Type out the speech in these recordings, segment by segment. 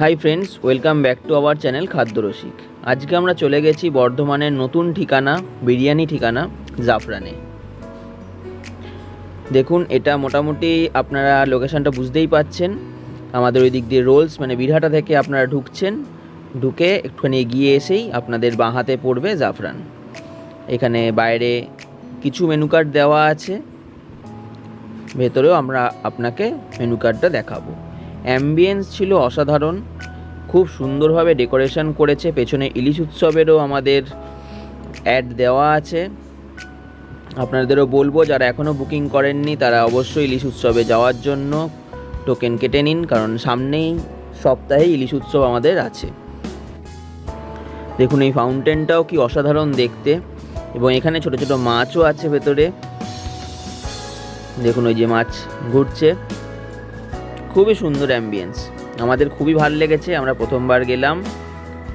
Hi friends, welcome back to our channel খাদ্য রসিক। আজকে আমরা চলে গেছি বর্ধমানের নতুন ঠিকানা, বিরিয়ানি ঠিকানা জাফরানে। দেখুন, এটা মোটামুটি আপনারা লোকেশনটা বুঝতেই পাচ্ছেন। আমাদের ওই দিক দিয়ে রোলস মানে বীরহাটা থেকে আপনারা ঢুকছেন, ঢুকে একটুখানি এগিয়ে এসেই আপনাদের বাঁ হাতে পড়বে জাফরান। এখানে বাইরে কিছু মেনু কার্ড দেওয়া আছে, ভেতরেও আমরা আপনাকে মেনু কার্ডটা দেখাবো। অ্যাম্বিয়েন্স ছিল অসাধারণ, খুব সুন্দরভাবে ডেকোরেশন করেছে। পেছনে ইলিশ উৎসবেরও আমাদের অ্যাড দেওয়া আছে। আপনাদেরও বলবো, যারা এখনও বুকিং করেননি তারা অবশ্যই ইলিশ উৎসবে যাওয়ার জন্য টোকেন কেটে নিন, কারণ সামনেই সপ্তাহে ইলিশ উৎসব আমাদের আছে। দেখুন, এই ফাউন্টেনটাও কি অসাধারণ দেখতে, এবং এখানে ছোট ছোট মাছও আছে ভেতরে। দেখুন, ওই যে মাছ ঘুরছে, খুবই সুন্দর অ্যাম্বিয়েন্স, আমাদের খুবই ভালো লেগেছে। আমরা প্রথমবার গেলাম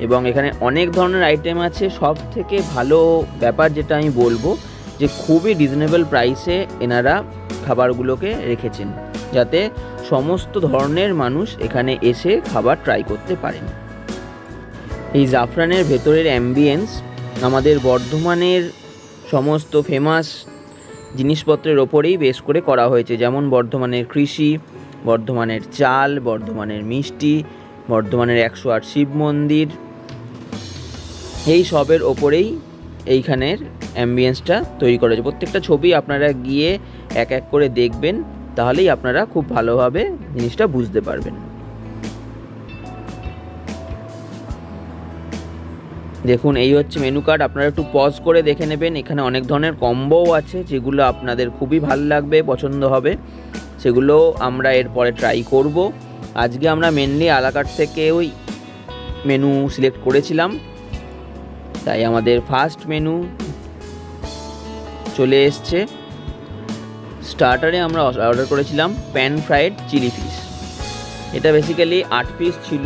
এবং এখানে অনেক ধরনের আইটেম আছে। সব থেকে ভালো ব্যাপার যেটা আমি বলবো, যে খুবই রিজনেবল প্রাইসে এনারা খাবারগুলোকে রেখেছেন, যাতে সমস্ত ধরনের মানুষ এখানে এসে খাবার ট্রাই করতে পারেন। এই জাফরানের ভেতরের অ্যাম্বিয়েন্স আমাদের বর্ধমানের সমস্ত ফেমাস জিনিসপত্রের ওপরেই বেশ করে করা হয়েছে, যেমন বর্ধমানের কৃষি, বর্ধমানের চাল, বর্ধমানের মিষ্টি, বর্ধমানের 108 শিব মন্দির, এই সবের ওপরেই এইখানের অ্যাম্বিয়েন্সটা তৈরি করা হয়েছে। প্রত্যেকটা ছবি আপনারা গিয়ে এক এক করে দেখবেন, তাহলেই আপনারা খুব ভালোভাবে জিনিসটা বুঝতে পারবেন। দেখুন, এই হচ্ছে মেনু কার্ড, আপনারা একটু পজ করে দেখে নেবেন। এখানে অনেক ধরনের কম্বোও আছে, যেগুলো আপনাদের খুবই ভালো লাগবে, পছন্দ হবে, সেগুলো আমরা এরপরে ট্রাই করব। আজকে আমরা মেনলি আলাকার্ট থেকে ওই মেনু সিলেক্ট করেছিলাম, তাই আমাদের ফার্স্ট মেনু চলে এসছে। স্টার্টারে আমরা অর্ডার করেছিলাম প্যান ফ্রাইড চিলি ফিশ। এটা বেসিক্যালি 8 পিস ছিল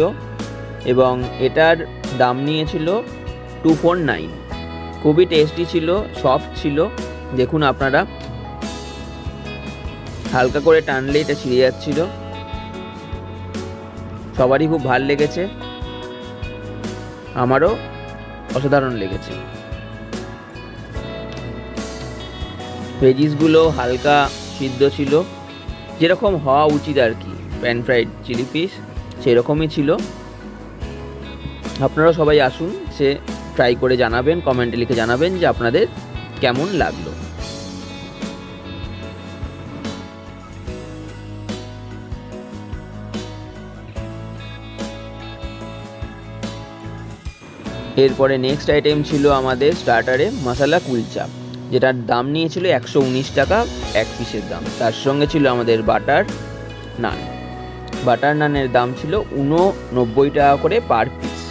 এবং এটার দাম নিয়েছিল 249। খুবই টেস্টি ছিল, সফট ছিল। দেখুন আপনারা, হালকা করে টানলে এটা ছিঁড়ে যাচ্ছিল। সবারই খুব ভালো লেগেছে, আমারও অসাধারণ লেগেছে। ভেজিসগুলো হালকা সিদ্ধ ছিল, যেরকম হওয়া উচিত আর কি। প্যান ফ্রাইড চিলি ফিশ সেরকমই ছিল। আপনারা সবাই আসুন, সে ট্রাই করে জানাবেন, কমেন্টে লিখে জানাবেন যে আপনাদের কেমন লাগলো। এরপরে নেক্সট আইটেম ছিল আমাদের স্টার্টারে মশলা কুলচা, যেটার দাম নিয়েছিল 119 টাকা এক পিসের দাম। তার সঙ্গে ছিল আমাদের বাটার নান। বাটার নানের দাম ছিল 89 টাকা করে পার পিস।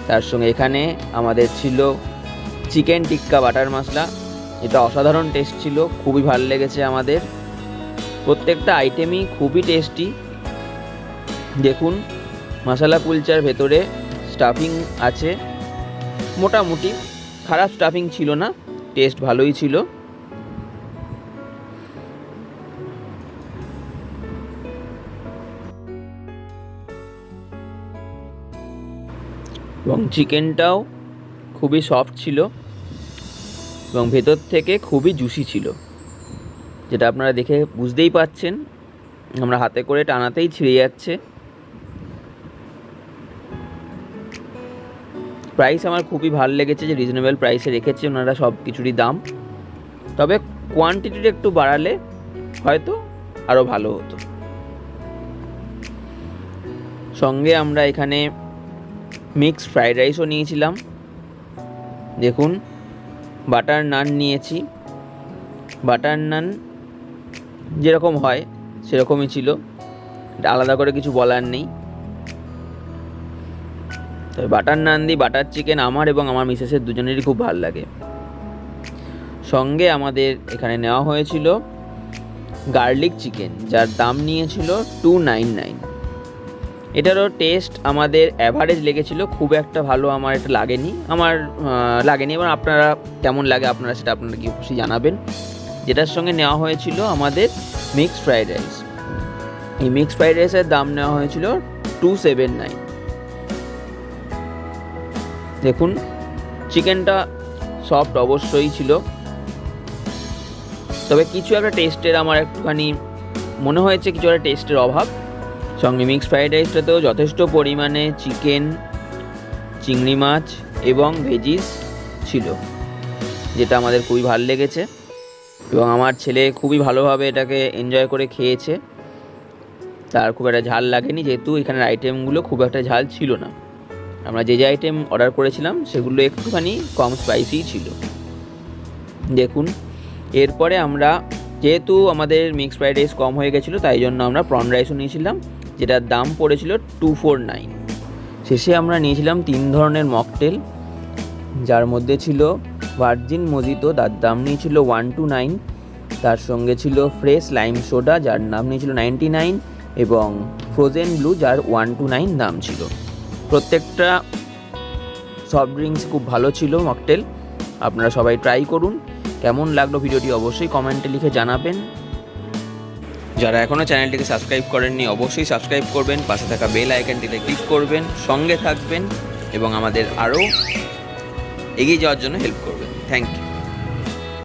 তার সঙ্গে এখানে আমাদের ছিল চিকেন টিক্কা বাটার মশলা। এটা অসাধারণ টেস্ট ছিল, খুবই ভালো লেগেছে আমাদের। প্রত্যেকটা আইটেমই খুবই টেস্টি। দেখুন, মশলা কুলচার ভেতরে স্টাফিং আছে, মোটামুটি খারাপ স্টাফিং ছিল না, টেস্ট ভালোই ছিল। এবং চিকেনটাও খুবই সফট ছিল এবং ভেতর থেকে খুবই জুসি ছিল, যেটা আপনারা দেখে বুঝতেই পাচ্ছেন। আমরা হাতে করে টানাতেই ছিঁড়ে যাচ্ছে। প্রাইস আমার খুবই ভালো লেগেছে, যে রিজনেবল প্রাইসে রেখেছে ওনারা সব কিছুরই দাম। তবে কোয়ান্টিটিটা একটু বাড়ালে হয়তো আরও ভালো হতো। সঙ্গে আমরা এখানে মিক্সড ফ্রাইড রাইসও নিয়েছিলাম। দেখুন, বাটার নান নিয়েছি। বাটার নান যেরকম হয় সেরকমই ছিল, এটা আলাদা করে কিছু বলার নেই। তবে বাটার নান দিয়ে বাটার চিকেন আমার এবং আমার মিসেসের দুজনেরই খুব ভালো লাগে। সঙ্গে আমাদের এখানে নেওয়া হয়েছিল গার্লিক চিকেন, যার দাম নিয়েছিল 299। এটারও টেস্ট আমাদের অ্যাভারেজ লেগেছিল, খুব একটা ভালো আমার এটা লাগেনি। এবার আপনারা কেমন লাগে আপনারা সেটা আপনারা কি অবশ্যই জানাবেন। যেটার সঙ্গে নেওয়া হয়েছিল আমাদের মিক্সড ফ্রাইড রাইস। এই মিক্সড ফ্রাইড রাইসের দাম নেওয়া হয়েছিল 279। দেখুন চিকেনটা সফট অবশ্যই ছিল, তবে কিছু একটা টেস্টের আমার একটুখানি মনে হয়েছে, কিছু একটা টেস্টের অভাব। সঙ্গে মিক্সড ফ্রাইড রাইসটাতেও যথেষ্ট পরিমাণে চিকেন, চিংড়ি মাছ এবং ভেজিস ছিল, যেটা আমাদের খুবই ভালো লেগেছে এবং আমার ছেলে খুবই ভালোভাবে এটাকে এনজয় করে খেয়েছে। তার খুব একটা ঝাল লাগেনি, যেহেতু এখানের আইটেমগুলো খুব একটা ঝাল ছিল না। আমরা যে আইটেম অর্ডার করেছিলাম সেগুলো একটুখানি কম স্পাইসি ছিল। দেখুন এরপরে আমরা, যেহেতু আমাদের মিক্সড ফ্রাইড রাইস কম হয়ে গেছিলো, তাই জন্য আমরা প্রন রাইসও নিয়েছিলাম, যেটার দাম পড়েছিল 249। শেষে আমরা নিয়েছিলাম 3 ধরনের মকটেল, যার মধ্যে ছিল ভার্জিন মোজিতো, তার দাম নিয়েছিল 129। তার সঙ্গে ছিল ফ্রেশ লাইম সোডা, যার দাম নিয়েছিল 99, এবং ফ্রোজেন ব্লু, যার 129 দাম ছিল। প্রত্যেকটা সফট ড্রিঙ্কস খুব ভালো ছিল মকটেল। আপনারা সবাই ট্রাই করুন। কেমন লাগলো ভিডিওটি অবশ্যই কমেন্টে লিখে জানাবেন। যারা এখনও চ্যানেলটিকে সাবস্ক্রাইব করেননি অবশ্যই সাবস্ক্রাইব করবেন, পাশে থাকা বেল আইকনটিতে ক্লিক করবেন, সঙ্গে থাকবেন এবং আমাদের আরও এগিয়ে যাওয়ার জন্য হেল্প করবেন। Thank you.